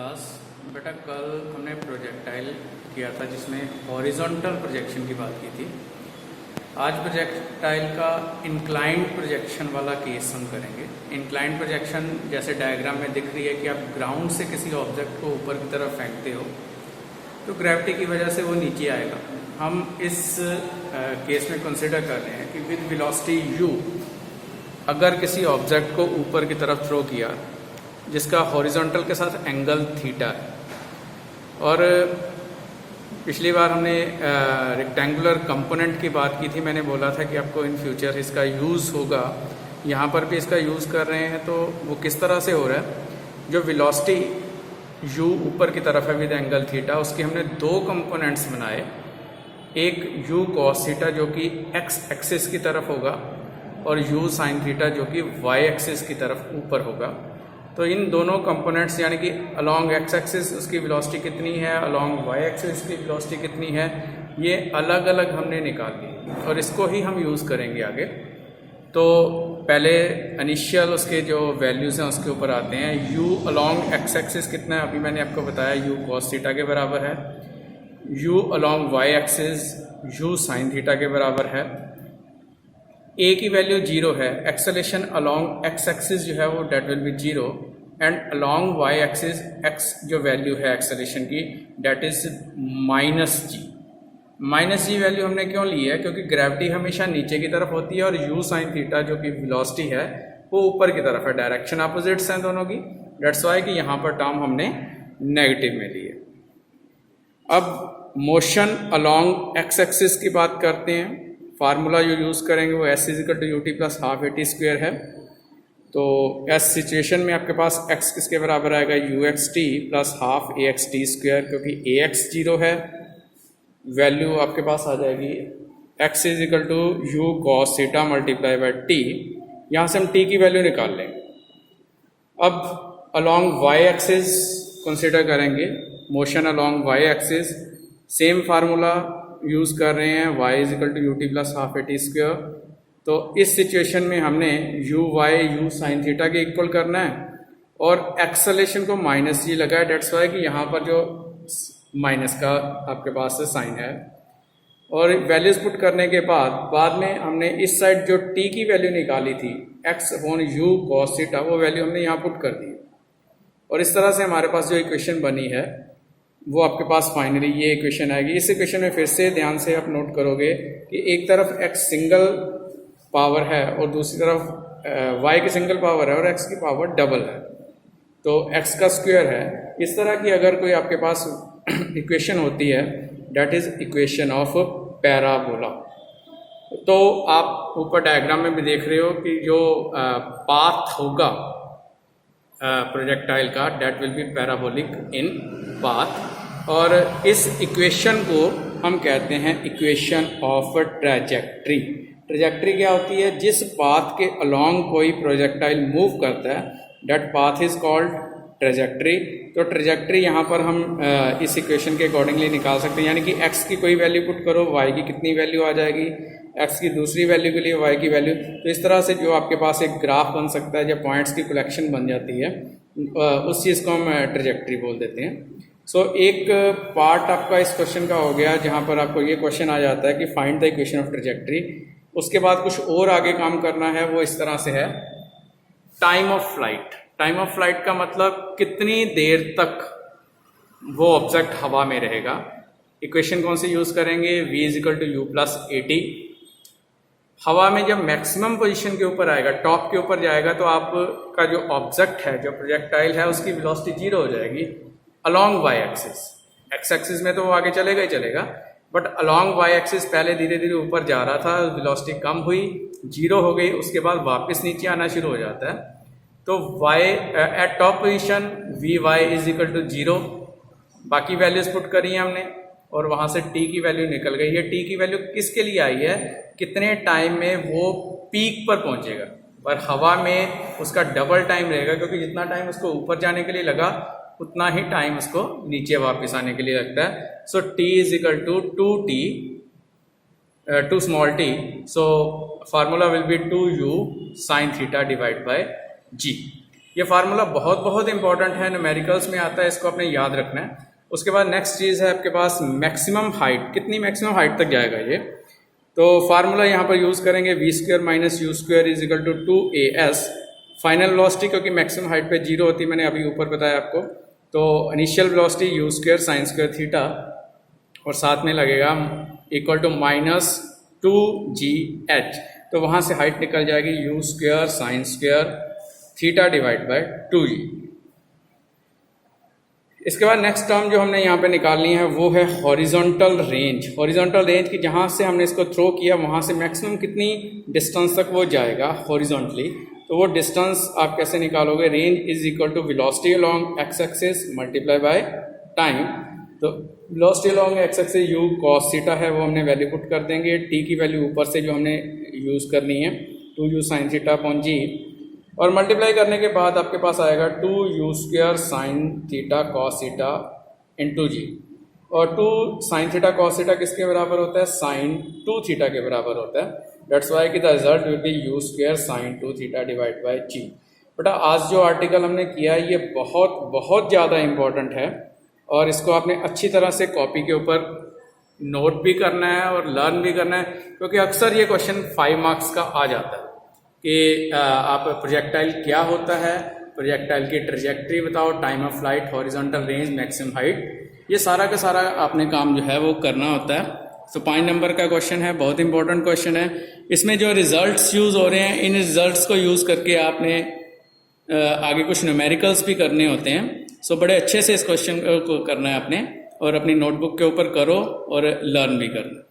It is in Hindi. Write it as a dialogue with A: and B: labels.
A: क्लास। बेटा कल हमने प्रोजेक्टाइल किया था जिसमें हॉरिजॉन्टल प्रोजेक्शन की बात की थी। आज प्रोजेक्टाइल का इंक्लाइंड प्रोजेक्शन वाला केस हम करेंगे। इंक्लाइंड प्रोजेक्शन जैसे डायग्राम में दिख रही है कि आप ग्राउंड से किसी ऑब्जेक्ट को ऊपर की तरफ फेंकते हो तो ग्रेविटी की वजह से वो नीचे आएगा। हम इस केस में कंसिडर कर रहे हैं कि विद वेलोसिटी u अगर किसी ऑब्जेक्ट को ऊपर की तरफ थ्रो किया जिसका हॉरिजॉन्टल के साथ एंगल थीटा है, और पिछली बार हमने रेक्टेंगुलर कंपोनेंट की बात की थी। मैंने बोला था कि आपको इन फ्यूचर इसका यूज़ होगा, यहाँ पर भी इसका यूज़ कर रहे हैं। तो वो किस तरह से हो रहा है, जो वेलोसिटी u ऊपर की तरफ है विद एंगल थीटा, उसके हमने दो कंपोनेंट्स बनाए। एक u cos थीटा जो कि x एक्सिस की तरफ होगा और u sin थीटा जो कि y एक्सिस की तरफ ऊपर होगा। तो इन दोनों कंपोनेंट्स यानी कि अलोंग x एक्सिस उसकी वेलोसिटी कितनी है, अलोंग y एक्सिस की वेलोसिटी कितनी है, ये अलग अलग हमने निकाल ली और इसको ही हम यूज़ करेंगे आगे। तो पहले इनिशियल उसके जो वैल्यूज़ हैं उसके ऊपर आते हैं। u अलोंग x एक्सिस कितना है, अभी मैंने आपको बताया u cos थीटा के बराबर है। u along y axis u sin theta के बराबर है। a की वैल्यू 0 है, एक्सेलेरेशन अलोंग x एक्सिस जो है वो that will be 0 and along y axis x जो वैल्यू है एक्सेलेरेशन की that is -g। -g value हमने क्यों ली है, क्योंकि ग्रेविटी हमेशा नीचे की तरफ होती है और u sin थीटा जो कि वेलोसिटी है वो ऊपर की तरफ है, डायरेक्शन अपोजिट्स हैं दोनों की। डेट्स वाई कि यहाँ पर टर्म हमने नेगेटिव में ली है। अब मोशन अलोंग x एक्सिस की बात करते हैं। फार्मूला जो यूज़ करेंगे वो s = ut + ½ at² है। तो इस सिचुएशन में आपके पास x किसके बराबर आएगा, uxt + ½ axt², क्योंकि ax 0 है। वैल्यू आपके पास आ जाएगी x = u cos theta × t। यहाँ से हम t की वैल्यू निकाल लेंगे। अब अलोंग y एक्सिस कंसिडर करेंगे, motion along y axis, same formula use कर रहे हैं, y = ut + ½ at²। तो इस सिचुएशन में हमने u sin थीटा के इक्वल करना है और एक्सेलेरेशन को -g लगाया। डेट्स वाई कि यहाँ पर जो माइनस का आपके पास से साइन है। और वैल्यूज पुट करने के बाद में हमने इस साइड जो t की वैल्यू निकाली थी x/u cos थीटा, वो वैल्यू हमने यहाँ पुट कर दी। और इस तरह से हमारे पास जो इक्वेशन बनी है वो आपके पास फाइनली ये इक्वेशन आएगी। इस इक्वेशन में फिर से ध्यान से आप नोट करोगे कि एक तरफ x सिंगल पावर है और दूसरी तरफ y की सिंगल पावर है और x की पावर डबल है, तो x का स्क्वायर है। इस तरह की अगर कोई आपके पास इक्वेशन होती है that is equation of parabola. तो आप ऊपर डायग्राम में भी देख रहे हो कि जो पाथ होगा प्रोजेक्टाइल का that will be parabolic in path, और इस इक्वेशन को हम कहते हैं इक्वेशन ऑफ ट्रैजेक्टरी। ट्रैजेक्टरी क्या होती है, जिस पाथ के अलोंग कोई प्रोजेक्टाइल मूव करता है that path is called trajectory. तो ट्रैजेक्टरी यहाँ पर हम इस इक्वेशन के अकॉर्डिंगली निकाल सकते हैं, यानी कि x की कोई वैल्यू पुट करो, y की कितनी वैल्यू आ जाएगी, x की दूसरी वैल्यू के लिए y की वैल्यू। तो इस तरह से जो आपके पास एक ग्राफ बन सकता है जब पॉइंट्स की कलेक्शन बन जाती है, उस चीज़ को हम ट्रैजेक्टरी बोल देते हैं। सो एक पार्ट आपका इस क्वेश्चन का हो गया जहाँ पर आपको ये क्वेश्चन आ जाता है कि find the equation of trajectory. उसके बाद कुछ और आगे काम करना है, वो इस तरह से है time of flight. Time of flight का मतलब कितनी देर तक वो ऑब्जेक्ट हवा में रहेगा। इक्वेशन कौन सी यूज़ करेंगे, v = u + at। हवा में जब मैक्सिमम पोजीशन के ऊपर आएगा, टॉप के ऊपर जाएगा, तो आपका जो ऑब्जेक्ट है, जो प्रोजेक्टाइल है, उसकी वेलोसिटी 0 हो जाएगी along y axis. x axis में तो वो आगे चलेगा ही चलेगा, बट अलोंग y एक्सिस पहले धीरे धीरे ऊपर जा रहा था, वेलोसिटी कम हुई, 0 हो गई, उसके बाद वापस नीचे आना शुरू हो जाता है। तो y eight top position vy = 0, बाकी वैल्यूज पुट करी हैं हमने और वहाँ से t की वैल्यू निकल गई है। t की वैल्यू किसके लिए आई है, कितने टाइम में वो पीक पर पहुँचेगा। पर हवा में उसका डबल टाइम रहेगा, क्योंकि जितना टाइम उसको ऊपर जाने के लिए लगा उतना ही टाइम उसको नीचे वापस आने के लिए लगता है। सो t = 2 small t, so formula will be 2u sin theta / g। ये फार्मूला बहुत बहुत इंपॉर्टेंट है, न्यूमेरिकल्स में आता है, इसको आपने याद रखना है। उसके बाद नेक्स्ट चीज़ है आपके पास मैक्सिमम हाइट, कितनी मैक्सिमम हाइट तक जाएगा ये। तो फार्मूला यहाँ पर यूज़ करेंगे v² - u² = 2as। Final velocity क्योंकि मैक्सिमम हाइट पे 0 होती है, मैंने अभी ऊपर बताया आपको, तो initial velocity u² sin² theta और साथ में लगेगा = -2gh। तो वहाँ से हाइट निकल जाएगी u² sin² थीटा / 2g। इसके बाद नेक्स्ट टर्म जो हमने यहाँ पे निकालनी है वो है हॉरिजॉन्टल रेंज। हॉरिजॉन्टल रेंज की जहाँ से हमने इसको थ्रो किया वहाँ से मैक्सिमम कितनी डिस्टेंस तक वो जाएगा हॉरिजॉन्टली, तो वो डिस्टेंस आप कैसे निकालोगे। Range = velocity along x axis × time. तो velocity along x axis u cos theta है, वो हमने वैल्यू पुट कर देंगे। t की वैल्यू ऊपर से जो हमने यूज़ करनी है 2u sin θ/g, और मल्टीप्लाई करने के बाद आपके पास आएगा 2u² sin θ cos θ × g। और 2 sin θ cos θ किसके बराबर होता है, sin 2θ के बराबर होता है। दैट्स वाई कि the result will be u² sin 2θ / g। बेटा आज जो आर्टिकल हमने किया है ये बहुत बहुत ज़्यादा इम्पोर्टेंट है, और इसको आपने अच्छी तरह से कॉपी के ऊपर नोट भी करना है और लर्न भी करना है, क्योंकि अक्सर ये क्वेश्चन 5 मार्क्स का आ जाता है कि आप प्रोजेक्टाइल क्या होता है, प्रोजेक्टाइल की ट्रेजेक्ट्री बताओ, time of flight, horizontal range, maximum height, ये सारा का सारा आपने काम जो है वो करना होता है। तो 5 नंबर का क्वेश्चन है, बहुत इंपॉर्टेंट क्वेश्चन है। इसमें जो रिजल्ट्स यूज़ हो रहे हैं, इन रिजल्ट्स को यूज़ करके आपने आगे कुछ न्यूमेरिकल्स भी करने होते हैं। सो बड़े अच्छे से इस क्वेश्चन को करना है आपने, और अपनी नोटबुक के ऊपर करो और लर्न भी करना।